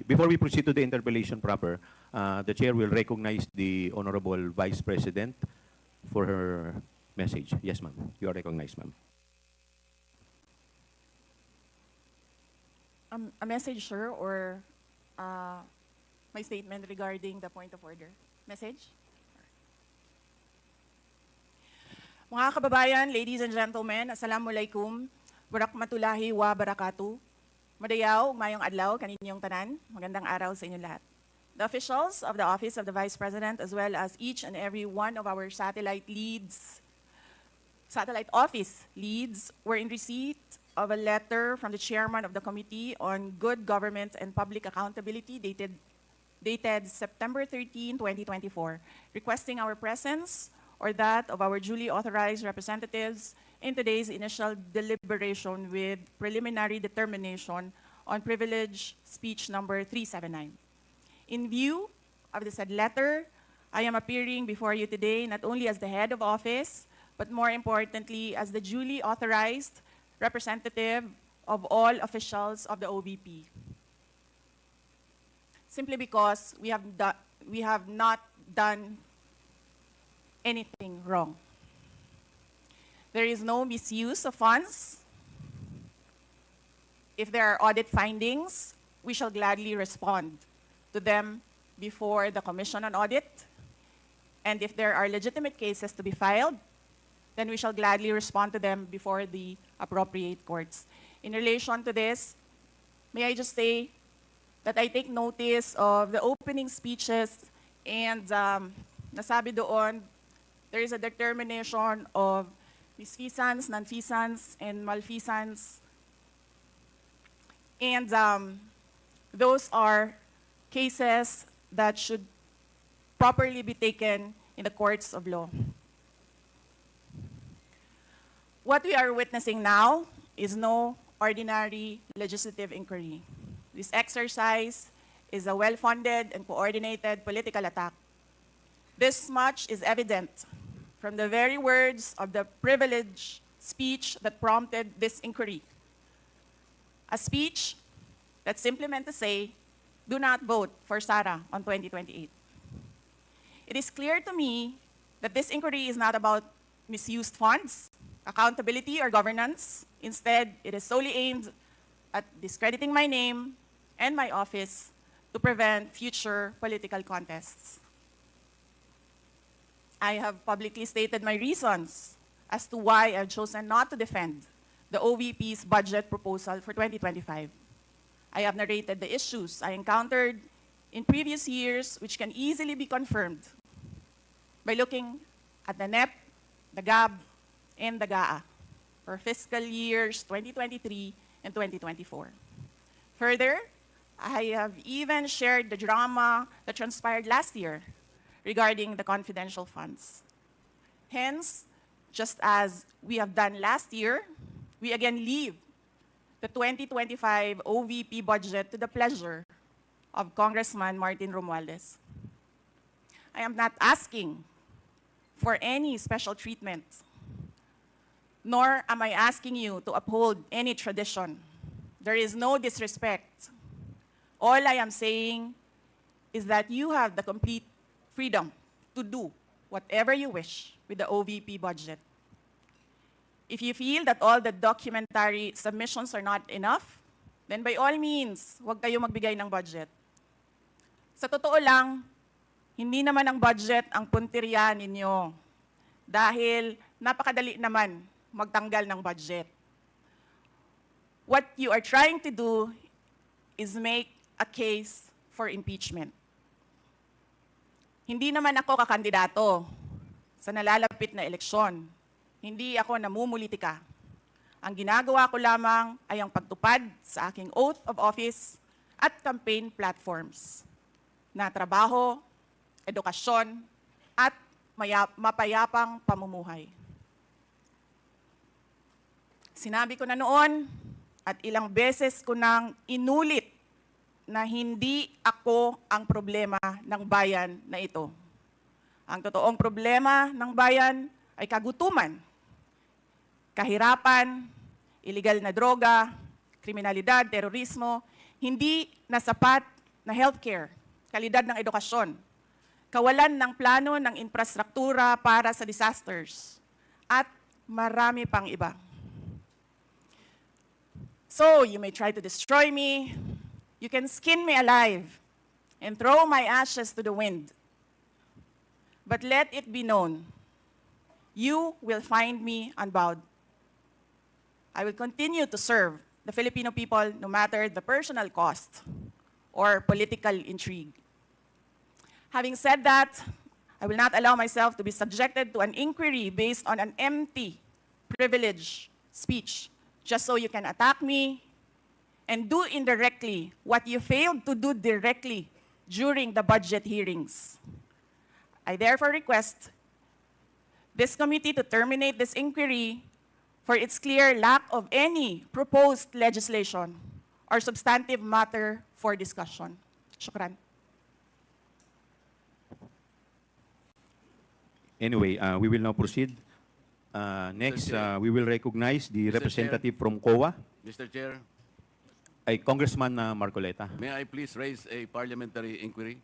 Before we proceed to the interpellation proper, the Chair will recognize the Honorable Vice President for her message. Yes, ma'am. You are recognized, ma'am. A message, sir, or my statement regarding the point of order? Message? Mga kababayan, ladies and gentlemen, Assalamualaikum, Warakmatullahi wa Barakatuh. Madayaw, mayong adlaw, kaninyong tanan. Magandang araw sa inyo lahat. The officials of the Office of the Vice President, as well as each and every one of our satellite office leads, were in receipt of a letter from the chairman of the Committee on Good Government and Public Accountability dated September 13, 2024, requesting our presence or that of our duly authorized representatives in today's initial deliberation with preliminary determination on privilege speech number 379. In view of the said letter, I am appearing before you today not only as the head of office, but more importantly as the duly authorized representative of all officials of the OVP. Simply because we have not done anything wrong. There is no misuse of funds. If there are audit findings, we shall gladly respond to them before the Commission on Audit. And if there are legitimate cases to be filed, then we shall gladly respond to them before the appropriate courts. In relation to this, may I just say that I take notice of the opening speeches and nasabi doon, there is a determination of misfeasance, nonfeasance, and malfeasance. And those are cases that should properly be taken in the courts of law. What we are witnessing now is no ordinary legislative inquiry. This exercise is a well-funded and coordinated political attack. This much is evident from the very words of the privileged speech that prompted this inquiry. A speech that simply meant to say, do not vote for Sara on 2028. It is clear to me that this inquiry is not about misused funds, accountability, or governance. Instead, it is solely aimed at discrediting my name and my office to prevent future political contests. I have publicly stated my reasons as to why I've chosen not to defend the OVP's budget proposal for 2025. I have narrated the issues I encountered in previous years, which can easily be confirmed by looking at the NEP, the GAB, and the GAA for fiscal years 2023 and 2024. Further, I have even shared the drama that transpired last year regarding the confidential funds. Hence, just as we have done last year, we again leave the 2025 OVP budget to the pleasure of Congressman Martin Romualdez. I am not asking for any special treatment, nor am I asking you to uphold any tradition. There is no disrespect. All I am saying is that you have the complete freedom to do whatever you wish with the OVP budget. If you feel that all the documentary submissions are not enough, then by all means, huwag kayo magbigay ng budget. Sa totoo lang, hindi naman ang budget ang puntirya ninyo dahil napakadali naman magtanggal ng budget. What you are trying to do is make a case for impeachment. Hindi naman ako kakandidato sa nalalapit na eleksyon. Hindi ako namumulitika. Ang ginagawa ko lamang ay ang pagtupad sa aking oath of office at campaign platforms na trabaho, edukasyon, at mapayapang pamumuhay. Sinabi ko na noon at ilang beses ko nang inulit na hindi ako ang problema ng bayan na ito. Ang totoong problema ng bayan ay kagutuman, kahirapan, iligal na droga, kriminalidad, terorismo, hindi na sapat na healthcare, kalidad ng edukasyon, kawalan ng plano ng infrastruktura para sa disasters, at marami pang iba. So, you may try to destroy me, you can skin me alive, and throw my ashes to the wind. But let it be known, you will find me unbowed. I will continue to serve the Filipino people no matter the personal cost or political intrigue. Having said that, I will not allow myself to be subjected to an inquiry based on an empty, privileged speech, just so you can attack me and do indirectly what you failed to do directly during the budget hearings. I therefore request this committee to terminate this inquiry for its clear lack of any proposed legislation or substantive matter for discussion. Shukran. Anyway, we will now proceed. Next, we will recognize the representative from COA, Mr. Chair, Congressman Marcoleta. may I please raise a parliamentary inquiry?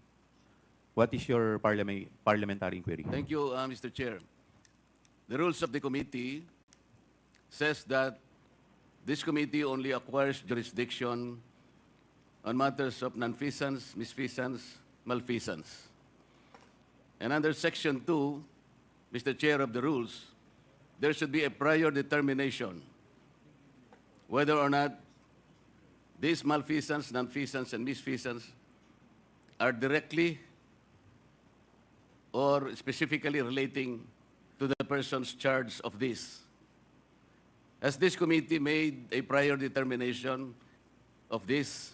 What is your parliamentary inquiry? Thank you, Mr. Chair. The rules of the committee says that this committee only acquires jurisdiction on matters of nonfeasance, misfeasance, malfeasance. And under Section 2, Mr. Chair of the rules, there should be a prior determination whether or not these malfeasance, nonfeasance, and misfeasance are directly or specifically relating to the persons charged of this. Has this committee made a prior determination of this?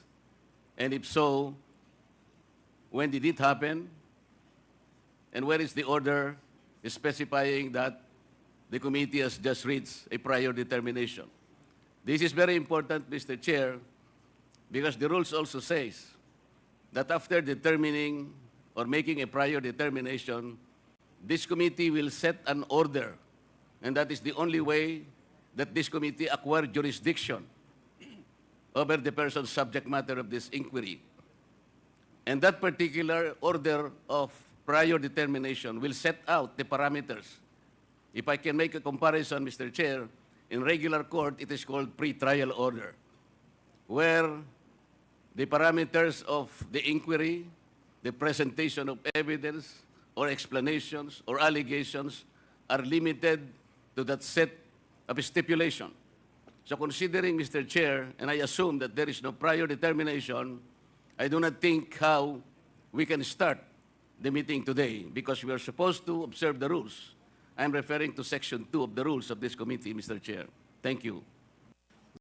And if so, when did it happen? And where is the order specifying that the committee has just reached a prior determination? This is very important, Mr. Chair, because the rules also says that after determining or making a prior determination, this committee will set an order, and that is the only way that this committee acquire jurisdiction over the person's subject matter of this inquiry. And that particular order of prior determination will set out the parameters. If I can make a comparison, Mr. Chair, in regular court, it is called pre-trial order, where the parameters of the inquiry, the presentation of evidence or explanations or allegations are limited to that set of stipulation. So considering, Mr. Chair, and I assume that there is no prior determination, I do not think how we can start the meeting today because we are supposed to observe the rules. I'm referring to Section 2 of the rules of this committee, Mr. Chair. Thank you.